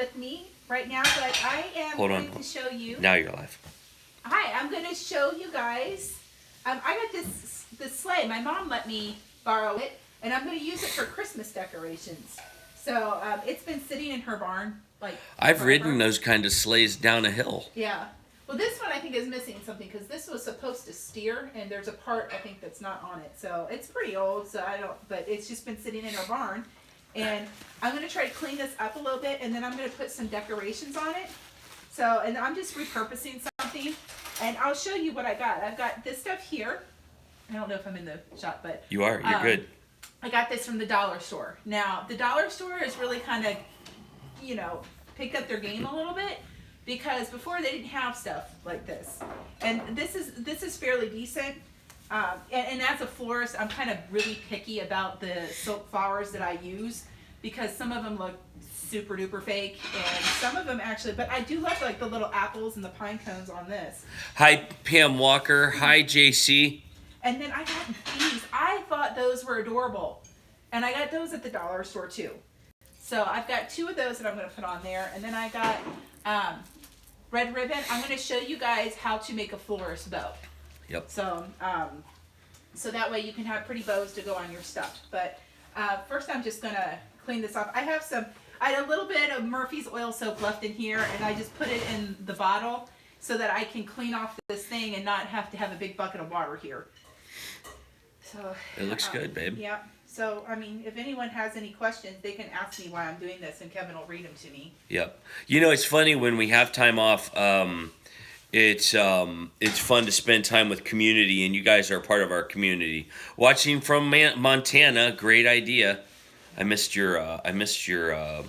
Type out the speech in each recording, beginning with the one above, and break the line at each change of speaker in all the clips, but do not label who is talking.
with me right now, but I am
Hold
going
on.
to show you.
Now you're live.
Hi, I'm going to show you guys. I got this sleigh. My mom let me borrow it, and I'm going to use it for Christmas decorations. So it's been sitting in her barn like
I've
forever.
ridden those kind of sleighs down a hill.
Yeah. Well, this one I think is missing something because this was supposed to steer, and there's a part I think that's not on it. So it's pretty old. So I don't. But it's just been sitting in her barn, and I'm going to try to clean this up a little bit, and then I'm going to put some decorations on it. So, and I'm just repurposing something, and I'll show you what I got. I've got this stuff here. I don't know if I'm in the shop, but
You are. You're good.
I got this from the dollar store. Now, the dollar store is really kind of, picked up their game a little bit because before they didn't have stuff like this, and this is fairly decent. And as a florist, I'm kind of really picky about the silk flowers that I use because some of them look super duper fake, and some of them actually. But I do love like the little apples and the pine cones on this.
Hi, Pam Walker. Hi, JC.
And then I got these. I thought those were adorable. And I got those at the dollar store too. So I've got two of those that I'm going to put on there. And then I got red ribbon. I'm going to show you guys how to make a florist bow.
Yep.
So so that way you can have pretty bows to go on your stuff. But first I'm just going to clean this off. I had a little bit of Murphy's oil soap left in here, and I just put it in the bottle so that I can clean off this thing and not have to have a big bucket of water here. So
It looks good, babe.
Yeah. So, I mean, if anyone has any questions, they can ask me why I'm doing this, and Kevin will read them to me.
Yep. You know, it's funny when we have time off. It's fun to spend time with community, and you guys are a part of our community. Watching from Montana, great idea. I missed your title.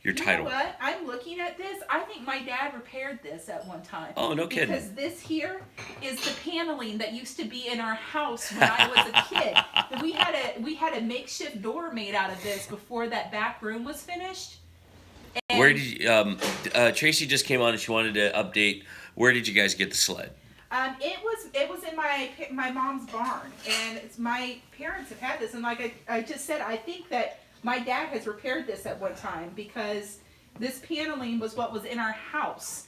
You know what? I'm looking at this. I think my dad repaired this at one time.
Oh, no kidding.
Because this here is the paneling that used to be in our house when I was a kid. We had a makeshift door made out of this before that back room was finished. And
Where did you, Tracy just came on and she wanted to update. Where did you guys get the sled?
it was in my mom's barn, and my parents have had this, and like I just said, I think that my dad has repaired this at one time because this paneling was what was in our house.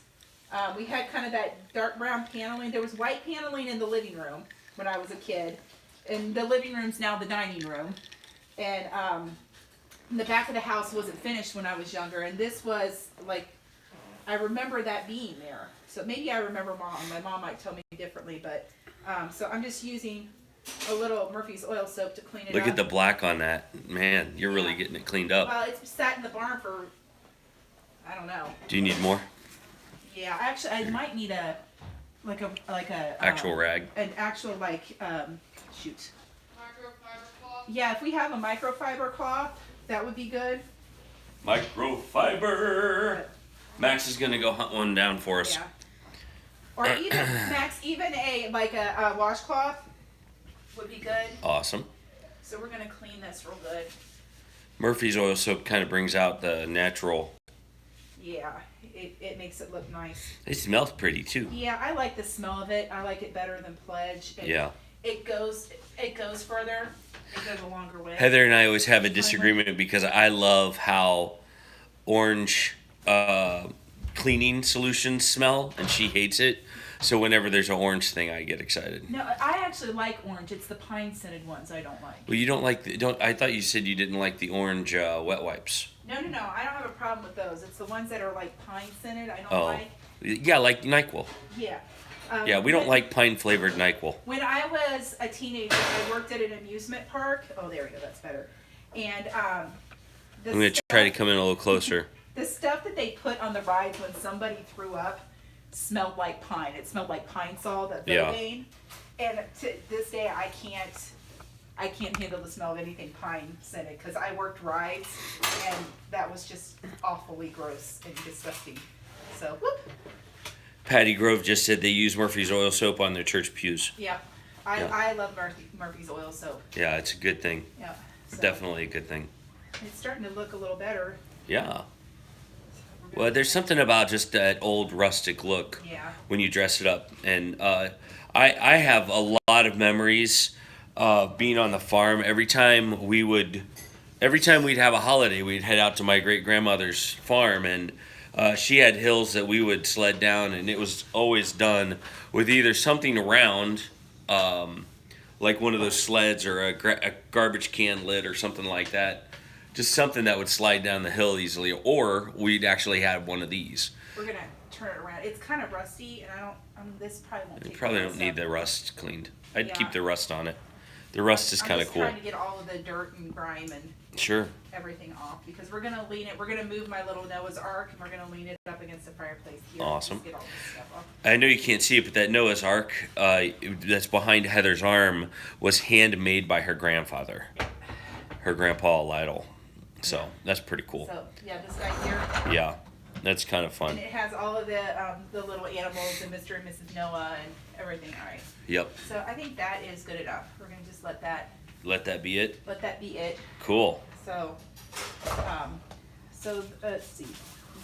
We had kind of that dark brown paneling. There was white paneling in the living room when I was a kid, and the living room's now the dining room, and the back of the house wasn't finished when I was younger, and this was like, I remember that being there. So maybe I remember Mom. My mom might tell me differently, but so I'm just using a little Murphy's oil soap to clean it up.
Look at the black on that. Man, you're really getting it cleaned up.
Well, it's sat in the barn for, I don't know.
Do you need more?
Yeah, actually, I might need a
Actual rag?
An actual, shoot.
Microfiber cloth?
Yeah, if we have a microfiber cloth, that would be good.
Microfiber. Max is going to go hunt one down for us.
Yeah. Or even, Max, even a washcloth would be good.
Awesome.
So we're going to clean this real good.
Murphy's oil soap kind of brings out the natural.
Yeah, it makes it look nice.
It smells pretty too.
Yeah, I like the smell of it. I like it better than Pledge.
Yeah.
It goes further. It goes a longer way.
Heather and I always have a disagreement because I love how orange cleaning solutions smell, and she hates it. So whenever there's an orange thing, I get excited.
No, I actually like orange. It's the pine scented ones I don't like.
Well, you don't like I thought you said you didn't like the orange wet wipes.
No. I don't have a problem with those. It's the ones that are like pine scented. I don't like.
Yeah, like NyQuil.
Yeah.
Yeah, we don't like pine flavored NyQuil.
When I was a teenager, I worked at an amusement park. Oh, there we go. That's better. And
I'm gonna try to come in a little closer.
The stuff that they put on the rides when somebody threw up smelled like pine. It smelled like pine sol, that Bogaine. And to this day, I can't handle the smell of anything pine scented because I worked rides, and that was just awfully gross and disgusting. So, whoop.
Patty Grove just said they use Murphy's oil soap on their church pews.
Yeah. I love Murphy's oil soap.
Yeah, it's a good thing.
Yeah. So
Definitely a good thing.
it's starting to look a little better.
Yeah. Well, there's something about just that old rustic look when you dress it up. And I have a lot of memories being on the farm. Every time we would every time we'd have a holiday, we'd head out to my great grandmother's farm, and she had hills that we would sled down, and it was always done with either something round, like one of those sleds, or a garbage can lid or something like that. Just something that would slide down the hill easily, or we'd actually have one of these.
We're gonna turn it around. It's kind of rusty, and this probably won't
You
take
probably
long,
don't
so-
need the rust cleaned. I'd
Yeah.
keep the rust on it. The rust is
I'm
kind of
just
cool.
trying to get all of the dirt and grime and
Sure.
everything off, because we're gonna lean it. We're gonna move my little Noah's Ark, and we're gonna lean it up against the fireplace here.
Awesome.
Just get all this stuff off.
I know you can't see it, but that Noah's Ark that's behind Heather's arm was handmade by her grandfather, her grandpa Lytle. So that's pretty cool.
So yeah, this guy here.
Yeah, that's kind of
And
fun.
it has all of the little animals and Mr. and Mrs. Noah and everything. All right.
Yep.
So I think that is good enough. We're gonna just let that
Be it.
be it.
Cool.
So, let's see.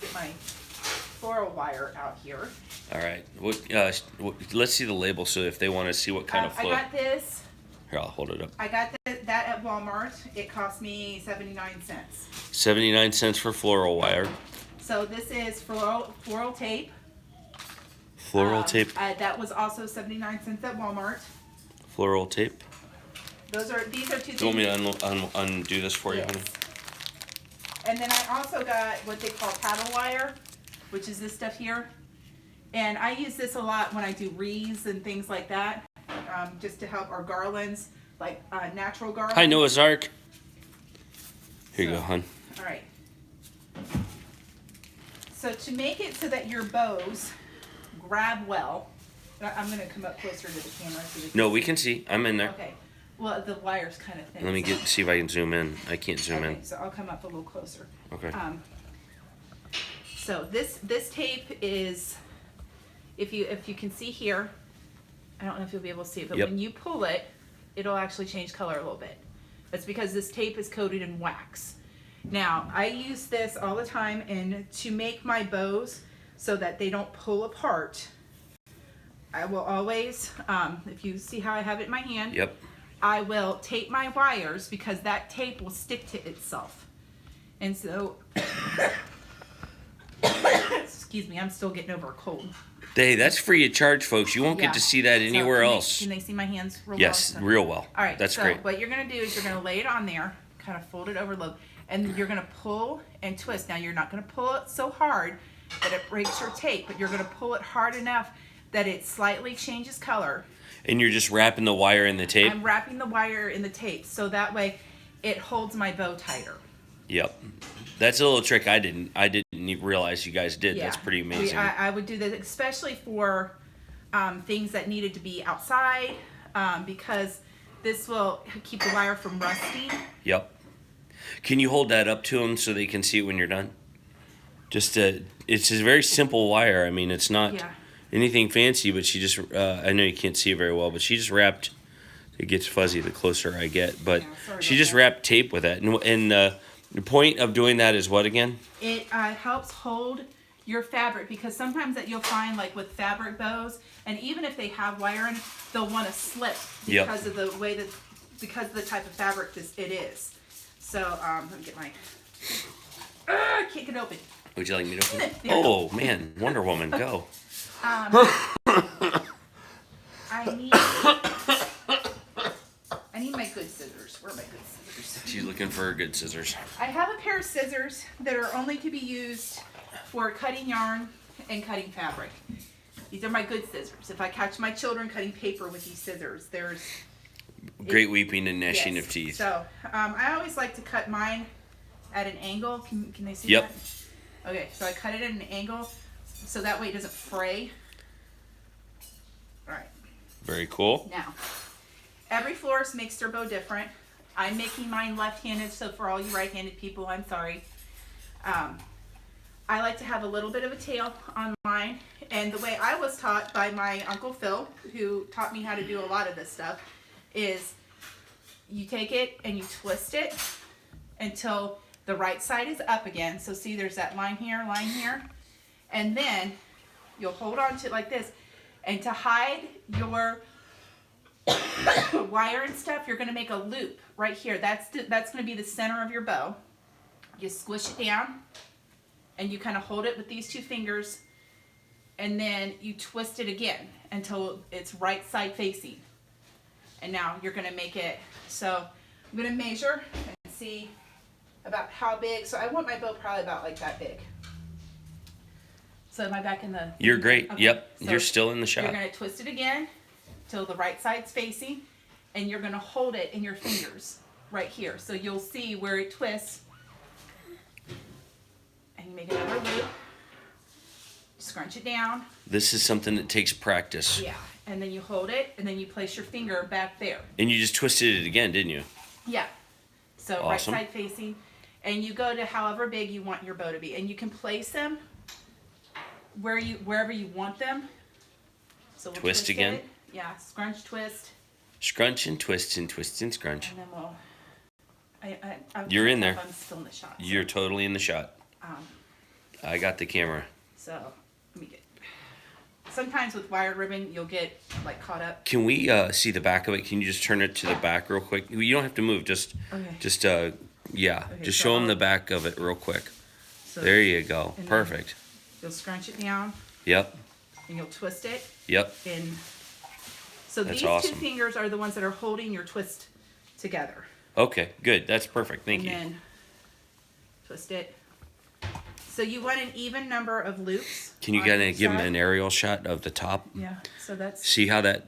Get my floral wire out here.
All right. Let's see the label, so if they want to see what kind of
I
flow.
got this.
Here, I'll hold it up.
I got that at Walmart. It cost me 79 cents.
79 cents for floral wire.
So this is floral tape.
Floral tape.
That was also 79 cents at Walmart.
Floral tape.
These are two things.
Do you want me to undo this for you,
Yes.
honey?
And then I also got what they call paddle wire, which is this stuff here. And I use this a lot when I do wreaths and things like that, just to help our garlands, like natural garlands.
Hi, Noah's Ark. Here you
So-
go, hon.
All right. So to make it so that your bows grab well, I'm going to come up closer to the camera so they can
No, we can see. I'm in there.
Okay. Well, the wire's kind of thin.
Let me
so-
see if I can zoom in. I can't zoom
Okay,
in.
so I'll come up a little closer.
Okay.
So this tape is, if you can see here, I don't know if you'll be able to see it, but
Yep.
when you pull it, it'll actually change color a little bit. That's because this tape is coated in wax. Now, I use this all the time, and to make my bows so that they don't pull apart, I will always, if you see how I have it in my hand,
Yep.
I will tape my wires, because that tape will stick to itself. And so, excuse me, I'm still getting over a cold.
Hey, that's free of charge, folks. You won't
Yeah.
get to see that
So
anywhere else.
Can they see my hands real
Yes,
well?
real well.
All right,
That's
so
great.
what you're gonna do is you're gonna lay it on there, kind of fold it over low, and you're gonna pull and twist. Now you're not gonna pull it so hard that it breaks your tape, but you're gonna pull it hard enough that it slightly changes color.
And you're just wrapping the wire in the tape?
I'm wrapping the wire in the tape, so that way it holds my bow tighter.
Yep. That's a little trick I didn't even realize you guys did. That's pretty amazing.
I would do that, especially for things that needed to be outside, because this will keep the wire from rusting.
Yep. Can you hold that up to them so they can see it when you're done? It's a very simple wire. I mean, it's not
Yeah.
anything fancy, but she just, I know you can't see it very well, but she just wrapped, it gets fuzzy the closer I get, but
Yeah, sorry
she
about
just
that.
wrapped tape with it. And the point of doing that is what again?
It helps hold your fabric, because sometimes that you'll find, like with fabric bows, and even if they have wire in it, they'll want to slip
Yep.
because of the way because of the type of fabric it is. So let me get my. I can't get it open.
Would you like me to open it?
There you
Oh, man. Wonder Woman, go.
I need my good scissors. Where are my good scissors?
She's looking for her good scissors.
I have a pair of scissors that are only to be used for cutting yarn and cutting fabric. These are my good scissors. If I catch my children cutting paper with these scissors, there's
Great weeping and gnashing
yes.
of teeth.
So I always like to cut mine at an angle. Can they see
Yep.
that? Okay, so I cut it at an angle so that way it doesn't fray. All right.
Very cool.
Now, every florist makes their bow different. I'm making mine left-handed, so for all you right-handed people, I'm sorry. I like to have a little bit of a tail on mine, and the way I was taught by my Uncle Phil, who taught me how to do a lot of this stuff, is you take it and you twist it until the right side is up again. So see, there's that line here, and then you'll hold on to it like this, and to hide your wire and stuff, you're going to make a loop right here. That's going to be the center of your bow. You squish it down, and you kind of hold it with these two fingers, and then you twist it again until it's right side facing. And now you're going to make it, so I'm going to measure and see about how big. So I want my bow probably about like that big. So am I back in the...
You're great.
Okay.
Yep.
So
you're still in the shot.
You're going to twist it again till the right side's facing, and you're going to hold it in your fingers right here. So you'll see where it twists. And you make another loop. Scrunch it down.
This is something that takes practice.
Yeah. And then you hold it, and then you place your finger back there.
And you just twisted it again, didn't you?
Yeah. So
Awesome.
right side facing. And you go to however big you want your bow to be. And you can place them wherever you want them. So we'll
Twist again?
it. Yeah, scrunch, twist.
Scrunch and twist and twist and scrunch.
And then we'll...
You're in there.
I'm still in the shot.
You're totally in the shot. I got the camera.
So, let me get... Sometimes with wire ribbon, you'll get, like, caught up.
Can we see the back of it? Can you just turn it to the back real quick? You don't have to move. Just, yeah.
Okay,
just
so
show them
I'll-
the back of it real quick.
So
There you go.
and then-
Perfect.
You'll scrunch it down,
Yep.
and you'll twist it.
Yep.
And so
That's
these
awesome.
two fingers are the ones that are holding your twist together.
Okay. Good. That's perfect. Thank you.
And then twist it. So you want an even number of loops.
Can you
on
kind
each
of give them
side.
an aerial shot of the top?
Yeah. So that's...
See how that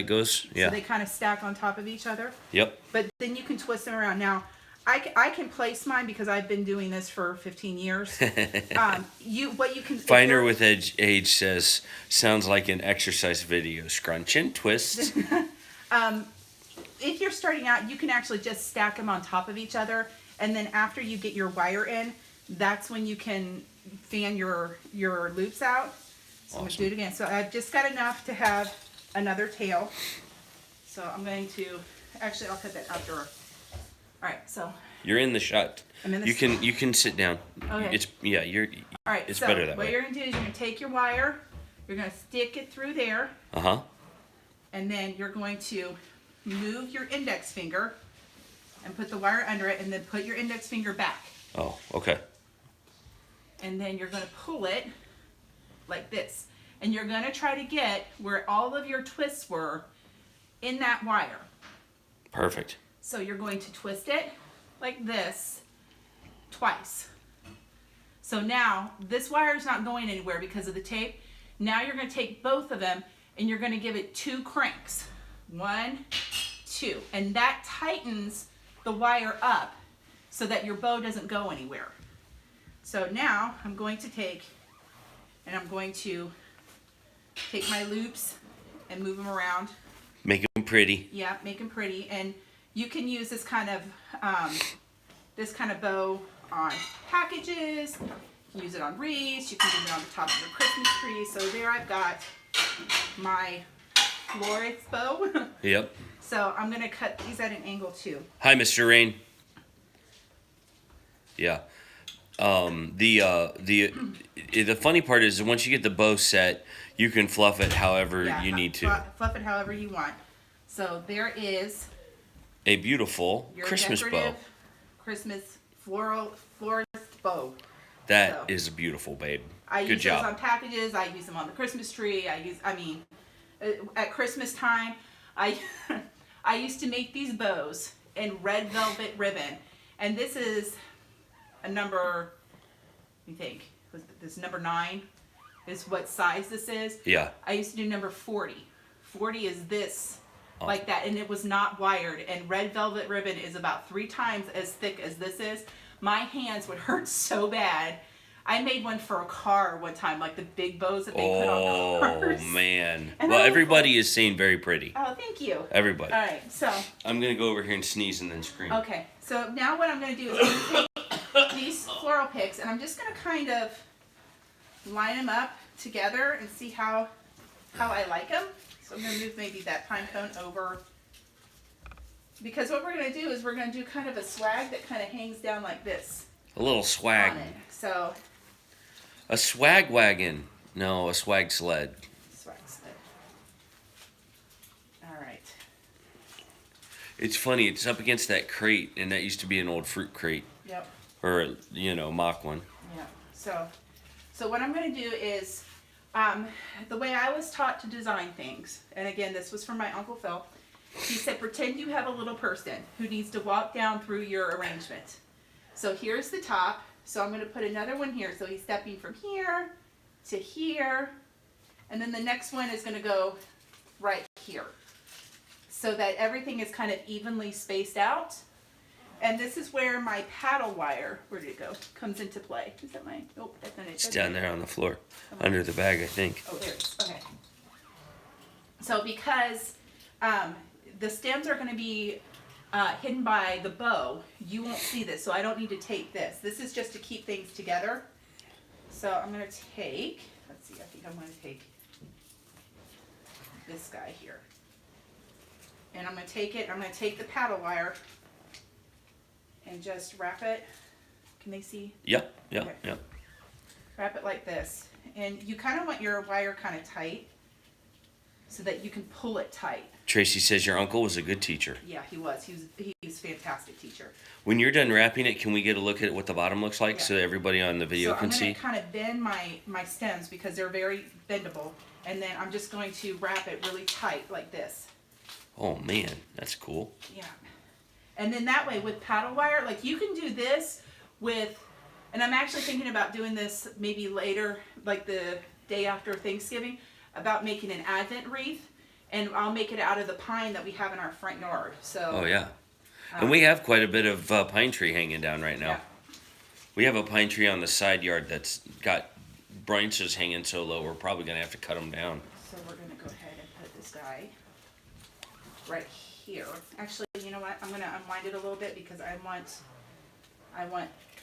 goes? Yeah.
So they kind of stack on top of each other.
Yep.
But then you can twist them around. Now, I can place mine because I've been doing this for 15 years. What you can... if
Finder
you're-
with age says, sounds like an exercise video. Scrunch and twist.
If you're starting out, you can actually just stack them on top of each other. And then after you get your wire in, that's when you can fan your loops out. So I'm going to do it again. So I've just got enough to have another tail. So I'm going to... Actually, I'll cut that outdoor. All right, so...
You're in the shot.
I'm in the
You can sit down.
Okay. All right,
It's
so
better that
what
way.
you're going to do is you're going to take your wire, you're going to stick it through there,
Uh-huh.
and then you're going to move your index finger and put the wire under it, and then put your index finger back.
Oh, okay.
And then you're going to pull it like this. And you're going to try to get where all of your twists were in that wire.
Perfect.
So you're going to twist it like this twice. So now this wire is not going anywhere because of the tape. Now you're going to take both of them and you're going to give it 2 cranks. 1, 2. And that tightens the wire up so that your bow doesn't go anywhere. So now I'm going to take my loops and move them around.
Make them pretty.
Yeah, make them pretty. And you can use this kind of bow on packages. You can use it on wreaths. You can use it on the top of your Christmas tree. So there I've got my florist bow.
Yep.
So I'm going to cut these at an angle too.
Hi, Mr. Rain. Yeah. The funny part is once you get the bow set, you can fluff it however you need to.
Fluff it however you want. So there is
A beautiful
your
Christmas bow.
decorative Christmas florist bow.
That
So,
is a beautiful, babe.
I
Good
use
job.
those on packages. I use them on the Christmas tree. At Christmas time, I used to make these bows in red velvet ribbon, and this is a number. Let me think. This number 9 is what size this is.
Yeah.
I used to do number 40. 40 is this,
Oh.
like that, and it was not wired. And red velvet ribbon is about 3 times as thick as this is. My hands would hurt so bad. I made one for a car one time, like the big bows that they put on cars.
Oh, man.
And
Well,
I was
everybody is saying very pretty.
Oh, thank you.
Everybody.
All right, so,
I'm going to go over here and sneeze and then scream.
okay. So now what I'm going to do is I'm going to take these floral picks, and I'm just going to kind of line them up together and see how I like them. So I'm going to move maybe that pine cone over. Because what we're going to do is we're going to do kind of a swag that kind of hangs down like this
A little swag.
on it. So,
A swag wagon. No, a swag sled.
swag sled. All right.
It's funny. It's up against that crate, and that used to be an old fruit crate,
Yep.
or mock one.
Yeah. So what I'm going to do is, the way I was taught to design things, and again, this was from my Uncle Phil. He said, pretend you have a little person who needs to walk down through your arrangement. So here's the top. So I'm going to put another one here. So he's stepping from here to here. And then the next one is going to go right here. So that everything is kind of evenly spaced out. And this is where my paddle wire, where did it go, comes into play. Is that my, oh, that's not it.
It's down there on the floor, under the bag, I think.
Oh, there it is. Okay. So because the stems are going to be hidden by the bow, you won't see this. So I don't need to tape this. This is just to keep things together. So I'm going to take, let's see, I think I'm going to take this guy here. And I'm going to take it, I'm going to take the paddle wire and just wrap it. Can they see?
Yep.
Okay. Wrap it like this. And you kind of want your wire kind of tight so that you can pull it tight.
Tracy says your uncle was a good teacher.
Yeah, he was. He was a fantastic teacher.
When you're done wrapping it, can we get a look at what the bottom looks like so everybody on the video can see?
So I'm going to kind of bend my stems because they're very bendable. And then I'm just going to wrap it really tight like this.
Oh man, that's cool.
Yeah. And then that way with paddle wire, like you can do this with, and I'm actually thinking about doing this maybe later, like the day after Thanksgiving, about making an Advent wreath, and I'll make it out of the pine that we have in our front yard. So.
Oh yeah, and we have quite a bit of pine tree hanging down right now.
Yeah.
We have a pine tree on the side yard that's got branches hanging so low. We're probably gonna have to cut them down.
So we're gonna go ahead and put this guy right here. Actually, you know what? I'm gonna unwind it a little bit because I want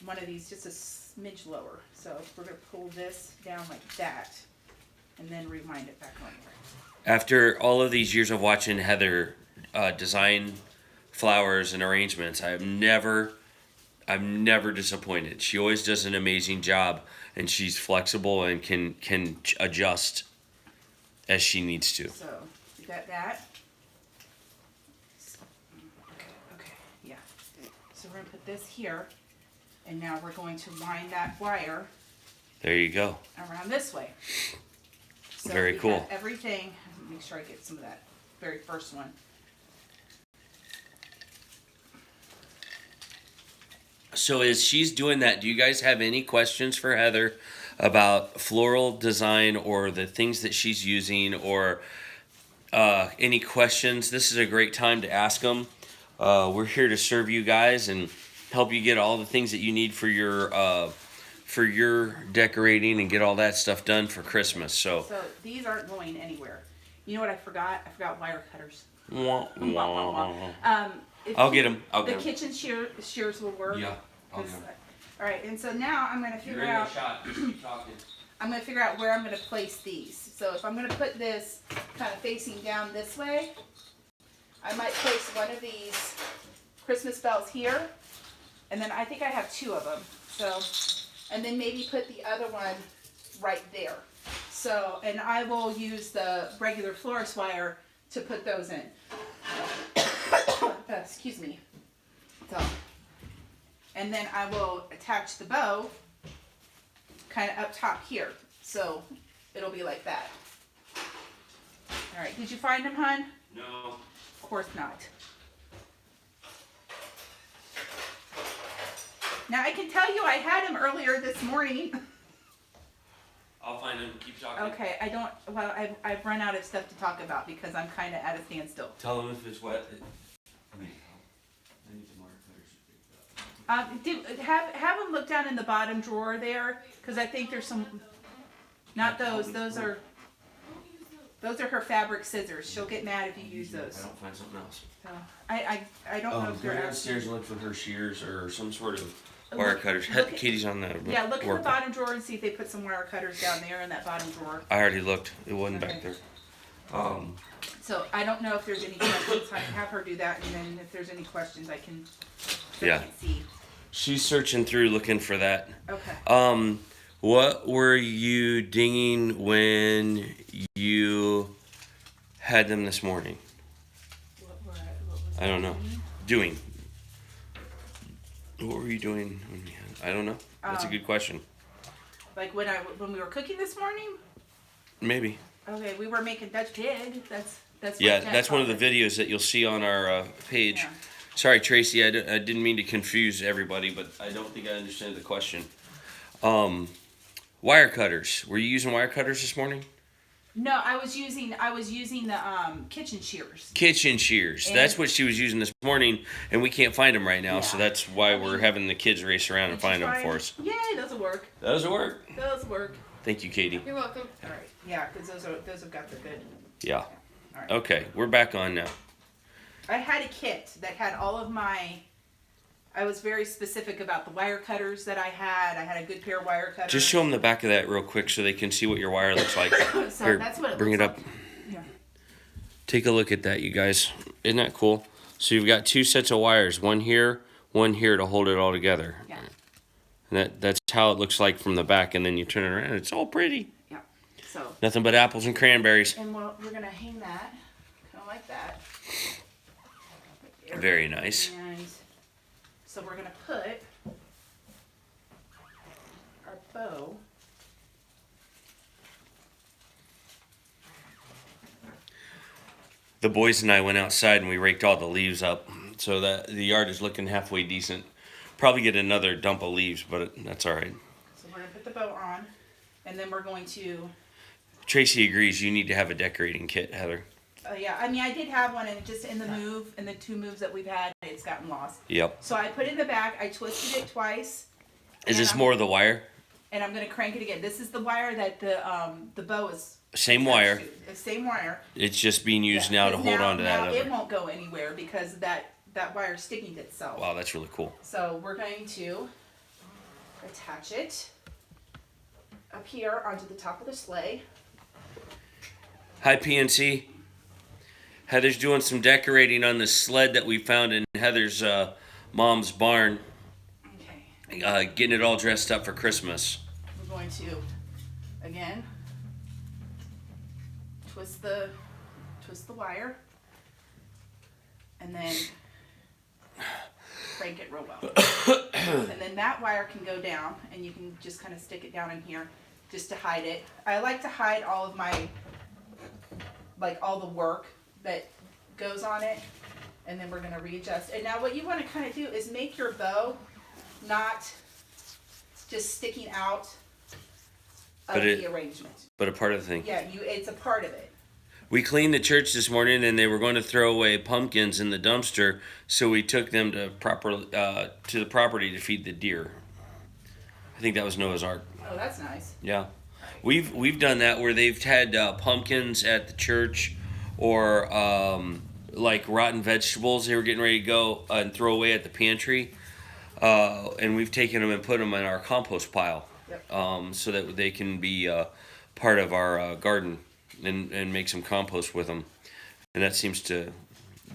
one of these just a smidge lower. So we're gonna pull this down like that, and then rewind it back on there.
After all of these years of watching Heather design flowers and arrangements, I'm never disappointed. She always does an amazing job, and she's flexible and can adjust as she needs to.
So you got that. Okay, yeah. So we're gonna put this here, and now we're going to wind that wire
There you go.
around this way. So
Very
we
cool.
have everything. Make sure I get some of that very first one.
So as she's doing that, do you guys have any questions for Heather about floral design or the things that she's using, or any questions? This is a great time to ask them. We're here to serve you guys and help you get all the things that you need for your decorating and get all that stuff done for Christmas. So
These aren't going anywhere. You know what I forgot? I forgot wire cutters.
wah, wah.
If
I'll get 'em. I'll
the
get 'em.
kitchen shears will work.
Yeah, I'll get
'Cause-
'em.
All right, and so now I'm going to figure out. I'm going to figure out where I'm going to place these. So if I'm going to put this kind of facing down this way, I might place one of these Christmas bells here, and then I think I have two of them. So, and then maybe put the other one right there. So, and I will use the regular florist wire to put those in. Excuse me. So, and then I will attach the bow kind of up top here. So it'll be like that. All right, did you find them, hon?
No.
Of course not. Now I can tell you I had them earlier this morning.
I'll find them. Keep talking.
Okay, I've run out of stuff to talk about because I'm kind of at a standstill.
Tell them if it's wet. I need some more
Have them look down in the bottom drawer there, because I think there's some. Not those. Those are her fabric scissors. She'll get mad if you use those.
I don't find something else.
So, I don't know if
Go
they're
downstairs and look for her shears or some sort of wire cutters.
look at-
Katie's on the
Yeah, look in the
work.
bottom drawer and see if they put some wire cutters down there in that bottom drawer.
I already looked. It wasn't
Okay.
back there.
So I don't know if there's any questions. I can have her do that, and then if there's any questions, I can.
Yeah.
See.
She's searching through looking for that.
Okay.
What were you dinging when you had them this morning?
What was
I don't know. Doing. What were you doing? I don't know. That's a good question.
Like when we were cooking this morning?
Maybe.
Okay, we were making Dutch pig. That's
Yeah,
what Jen
that's one of
called
the
it.
videos that you'll see on our page.
Yeah.
Sorry, Tracy, I didn't mean to confuse everybody, but I don't think I understand the question. Wire cutters. Were you using wire cutters this morning?
No, I was using the kitchen shears.
Kitchen shears.
And
that's what she was using this morning, and we can't find them right now, so
Yeah.
that's why we're having the kids race around and find them for us.
Yay, those will work.
Those work.
Those work.
Thank you, Katie.
You're welcome.
All right. Yeah, because those have got the good.
Yeah.
All right.
Okay, we're back on now.
I had a kit that had all of my. I was very specific about the wire cutters that I had. I had a good pair of wire cutters.
Just show them the back of that real quick so they can see what your wire looks like.
So
Here,
that's what it
bring it
looks
up.
like. Yeah.
Take a look at that, you guys. Isn't that cool? So you've got two sets of wires, one here to hold it all together.
Yeah.
And that's how it looks like from the back, and then you turn it around. It's all pretty.
Yeah. So.
Nothing but apples and cranberries.
And we're gonna hang that, kind of like that.
Very nice.
And so we're gonna put our bow.
The boys and I went outside and we raked all the leaves up, so that the yard is looking halfway decent. Probably get another dump of leaves, but that's all right.
So we're gonna put the bow on, and then we're going to.
Tracy agrees you need to have a decorating kit, Heather.
Yeah, I mean, I did have one, and just in the two moves that we've had, it's gotten lost.
Yep.
So I put it in the back. I twisted it twice.
Is
and
this
I'm-
more of the wire?
And I'm gonna crank it again. This is the wire that the bow is.
Same wire.
The same wire.
It's just being used
Yeah,
now to
'cause
hold on to that
now it
other.
won't go anywhere because that wire is sticking to itself.
Wow, that's really cool.
So we're going to attach it up here onto the top of the sleigh.
Hi, PNC. Heather's doing some decorating on the sled that we found in Heather's mom's barn,
Okay.
getting it all dressed up for Christmas.
We're going to again twist the wire and then crank it real well. And then that wire can go down and you can just kind of stick it down in here just to hide it. I like to hide all of my all the work that goes on it, and then we're going to readjust. And now what you want to kind of do is make your bow not just sticking out of the arrangement.
But a part of the thing.
Yeah, it's a part of it.
We cleaned the church this morning, and they were going to throw away pumpkins in the dumpster, so we took them to the property to feed the deer. I think that was Noah's Ark.
Oh, that's nice.
Yeah, we've done that where they've had pumpkins at the church, or like rotten vegetables they were getting ready to go and throw away at the pantry, and we've taken them and put them in our compost pile.
Yep.
So that they can be part of our garden and make some compost with them. And that seems to,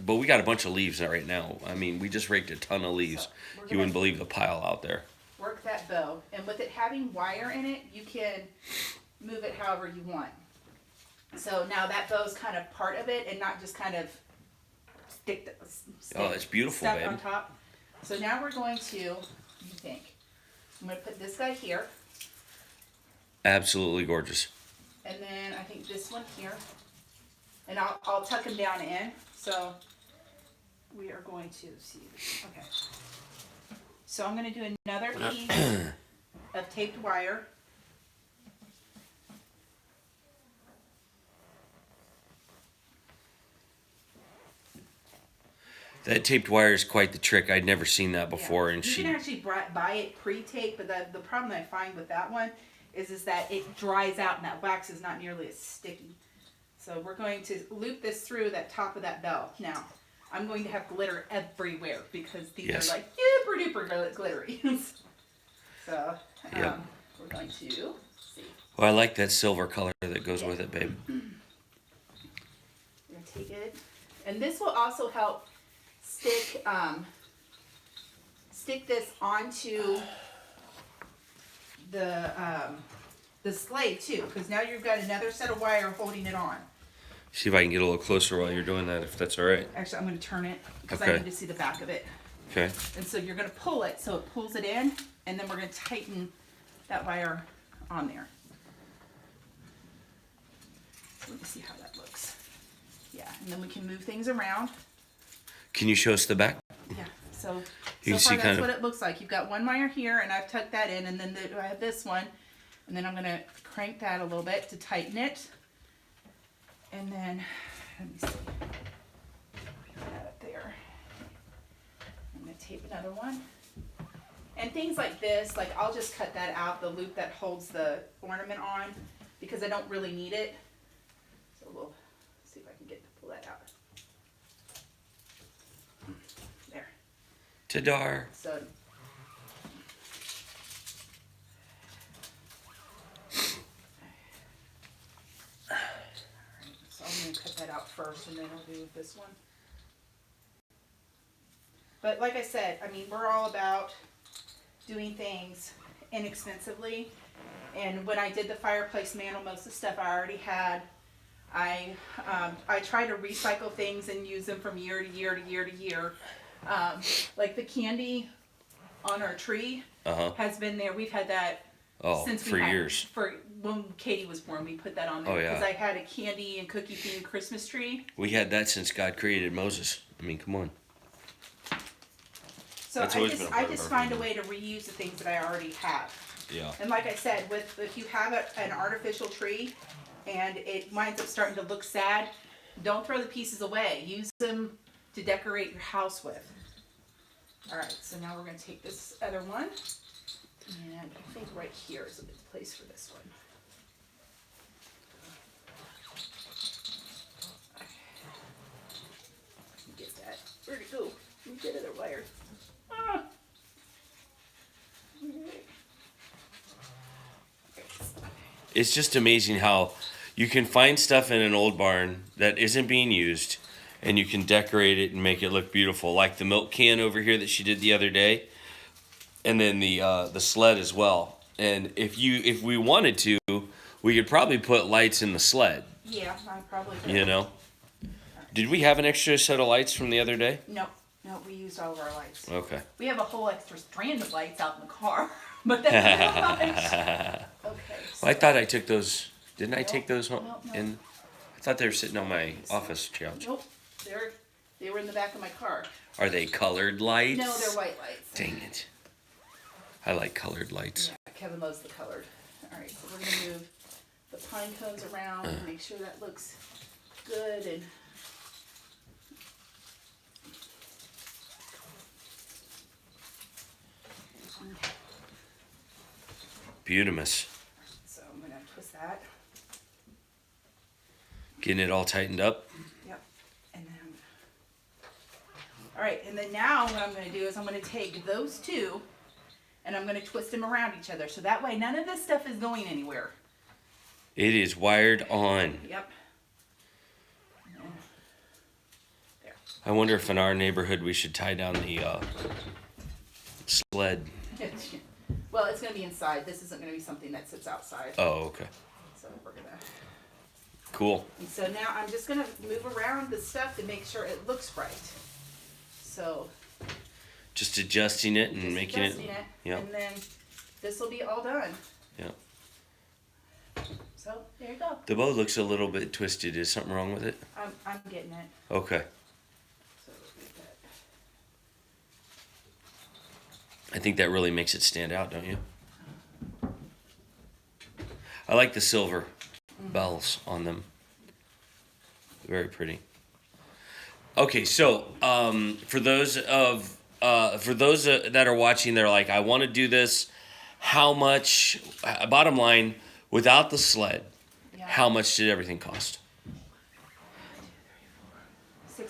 but we got a bunch of leaves right now. I mean, we just raked a ton of leaves.
So we're
You wouldn't believe the pile out there.
Work that bow, and with it having wire in it, you can move it however you want. So now that bow's kind of part of it, and not just kind of stick
Oh, it's beautiful,
stuff
babe.
on top. So now we're going to, you think, I'm going to put this guy here,
Absolutely gorgeous.
and then I think this one here, and I'll tuck him down in. So we are going to see. Okay. So I'm going to do another piece of taped wire.
That taped wire is quite the trick. I'd never seen that before,
Yeah.
and
you can actually buy it pre-taped, but the problem I find with that one is that it dries out and that wax is not nearly as sticky. So we're going to loop this through that top of that bell. Now, I'm going to have glitter everywhere because these
Yes.
are like super duper glittery. So
Yep.
we're going to see.
Well, I like that silver color that goes with it, babe.
We're gonna take it, and this will also help stick this onto the sleigh too, because now you've got another set of wire holding it on.
See if I can get a little closer while you're doing that, if that's all right.
Actually, I'm going to turn it because I
Okay.
need to see the back of it.
Okay.
And so you're going to pull it so it pulls it in, and then we're going to tighten that wire on there. Let me see how that looks. Yeah, and then we can move things around.
Can you show us the back?
Yeah, so
You can
so
see
far
kind
that's
of-
what it looks like. You've got one wire here, and I've tucked that in, and then I have this one, and then I'm going to crank that a little bit to tighten it. And then, let me see, put that up there. I'm going to tape another one. And things like this, like I'll just cut that out, the loop that holds the ornament on, because I don't really need it. So we'll see if I can get to pull that out. There.
Tadar.
So so I'm going to cut that out first, and then I'll do this one. But like I said, I mean, we're all about doing things inexpensively. And when I did the fireplace mantle, most of the stuff I already had. I try to recycle things and use them from year to year to year to year. Like the candy on our tree has been there. We've had that since
for years.
For when Katie was born, we put that on there
Oh, yeah.
because I had a candy and cookie themed Christmas tree.
We had that since God created Moses. I mean, come on.
So
That's
I
always
just
been a part
I
of
just
our
find a
family.
way to reuse the things that I already have.
Yeah.
And like I said, if you have an artificial tree and it winds up starting to look sad, don't throw the pieces away. Use them to decorate your house with. All right, so now we're going to take this other one, and I think right here is a good place for this one. Get that. Where'd it go? Where'd that other wire? Ah.
It's just amazing how you can find stuff in an old barn that isn't being used, and you can decorate it and make it look beautiful, like the milk can over here that she did the other day, and then the sled as well. And if we wanted to, we could probably put lights in the sled.
Yeah, I probably could.
You know, did we have an extra set of lights from the other day?
No, we used all of our lights.
Okay.
We have a whole extra strand of lights out in the car, but that's not much. Okay.
Well, I thought I took those. Didn't I take those home?
No.
In, I thought they were sitting on my office couch.
Nope, they were in the back of my car.
Are they colored lights?
No, they're white lights.
Dang it. I like colored lights.
Yeah, Kevin loves the colored. All right, so we're gonna move the pine cones around and make sure that looks good and.
Beautimous.
So I'm gonna twist that.
Getting it all tightened up.
Yep. And then, all right, and then now what I'm going to do is I'm going to take those two and I'm going to twist them around each other. So that way none of this stuff is going anywhere.
It is wired on.
Yep. And then, there.
I wonder if in our neighborhood we should tie down the sled.
Well, it's going to be inside. This isn't going to be something that sits outside.
Oh, okay.
So we're going to.
Cool.
And so now I'm just going to move around the stuff to make sure it looks right. So.
Just adjusting it and
Just
making
adjusting
it. Yeah.
And then this will be all done.
Yeah.
So there you go.
The bow looks a little bit twisted. Is something wrong with it?
I'm getting it.
Okay.
So get that.
I think that really makes it stand out, don't you? I like the silver bells on them. Very pretty. Okay, so for those that are watching, they're like, I want to do this. How much? Bottom line, without the sled,
Yeah.
how much did everything cost?
$6.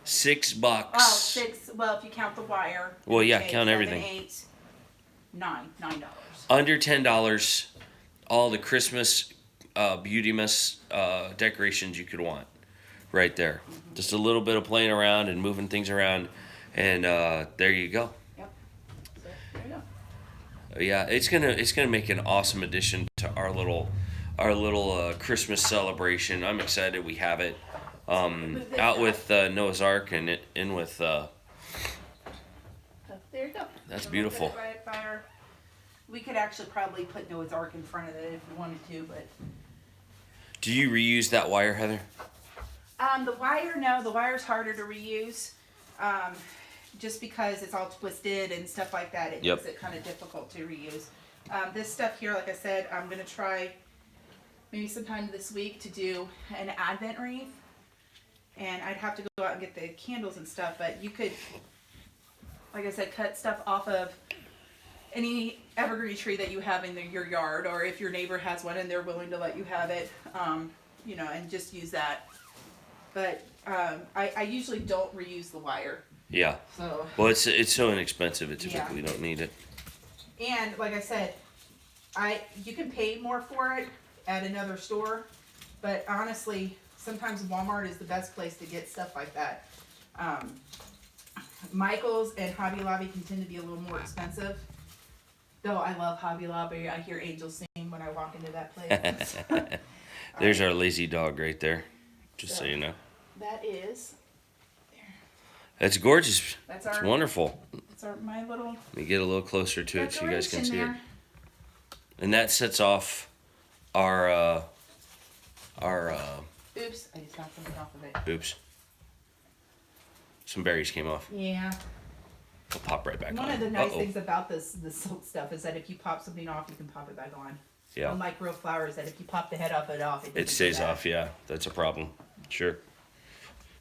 $6.
Oh, six. Well, if you count the wire.
Well, yeah,
okay,
count
7,
everything.
8, $9.
Under $10, all the Christmas beauty-mas decorations you could want, right there.
Mm-hmm.
Just a little bit of playing around and moving things around, and there you go.
Yep. So there you go.
Yeah, it's gonna make an awesome addition to our little our little Christmas celebration. I'm excited we have it. Out with Noah's Ark and in with.
So there you go.
That's
So
beautiful.
we'll put it by our- we could actually probably put Noah's Ark in front of it if we wanted to, but.
Do you reuse that wire, Heather?
The wire, no, the wire's harder to reuse. Just because it's all twisted and stuff like that, it
Yep.
makes it kind of difficult to reuse. This stuff here, like I said, I'm gonna try maybe sometime this week to do an Advent wreath. And I'd have to go out and get the candles and stuff, but you could, like I said, cut stuff off of any evergreen tree that you have in your yard, or if your neighbor has one and they're willing to let you have it, you know, and just use that. But I usually don't reuse the wire.
Yeah.
So.
Well, it's so inexpensive. It
Yeah.
typically don't need it.
And like I said, you can pay more for it at another store, but honestly, sometimes Walmart is the best place to get stuff like that. Michael's and Hobby Lobby can tend to be a little more expensive. Though I love Hobby Lobby, I hear angels sing when I walk into that place.
There's our lazy dog right there, just so
So-
you know.
That is.
That's gorgeous.
That's
It's
our.
wonderful.
That's my little.
Let me get a little closer to it so you guys can
decoration
see it.
there.
And that sets off our
Oops, I just knocked something off of it.
oops. Some berries came off.
Yeah.
I'll pop right back on.
One of the nice
Uh-oh.
things about the silk stuff is that if you pop something off, you can pop it back on.
Yeah.
Unlike real flowers, that if you pop the head off,
It
doesn't do
stays
that.
off, yeah. That's a problem. Sure.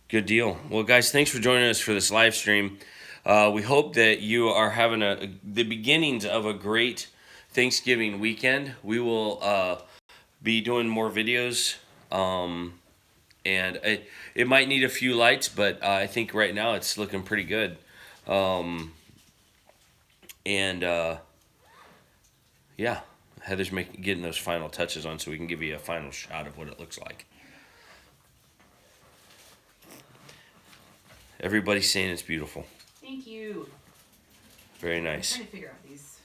Good deal. Well, guys, thanks for joining us for this live stream. We hope that you are having the beginnings of a great Thanksgiving weekend. We will be doing more videos, and it might need a few lights, but I think right now it's looking pretty good. Yeah, Heather's getting those final touches on so we can give you a final shot of what it looks like. Everybody's saying it's beautiful.
Thank you.
Very
I'm
nice.
trying to figure out these.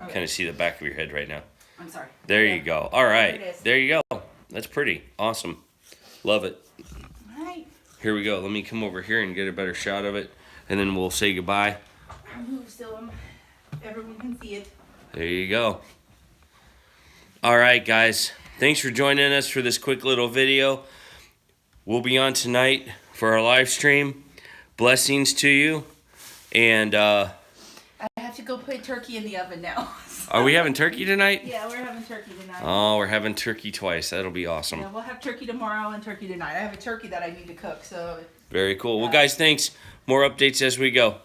Okay.
Kind of see the back of your head right now.
I'm sorry.
There
Yeah.
you go. All right.
There it is.
There you go. That's pretty. Awesome. Love it.
All right.
Here we go. Let me come over here and get a better shot of it. And then we'll say goodbye.
I'll move so everyone can see it.
There you go. All right, guys. Thanks for joining us for this quick little video. We'll be on tonight for our live stream. Blessings to you. And
I have to go put turkey in the oven now.
are we having turkey tonight?
Yeah, we're having turkey tonight.
Oh, we're having turkey twice. That'll be awesome.
Yeah, we'll have turkey tomorrow and turkey tonight. I have a turkey that I need to cook, so.
Very cool. Well, guys, thanks. More updates as we go.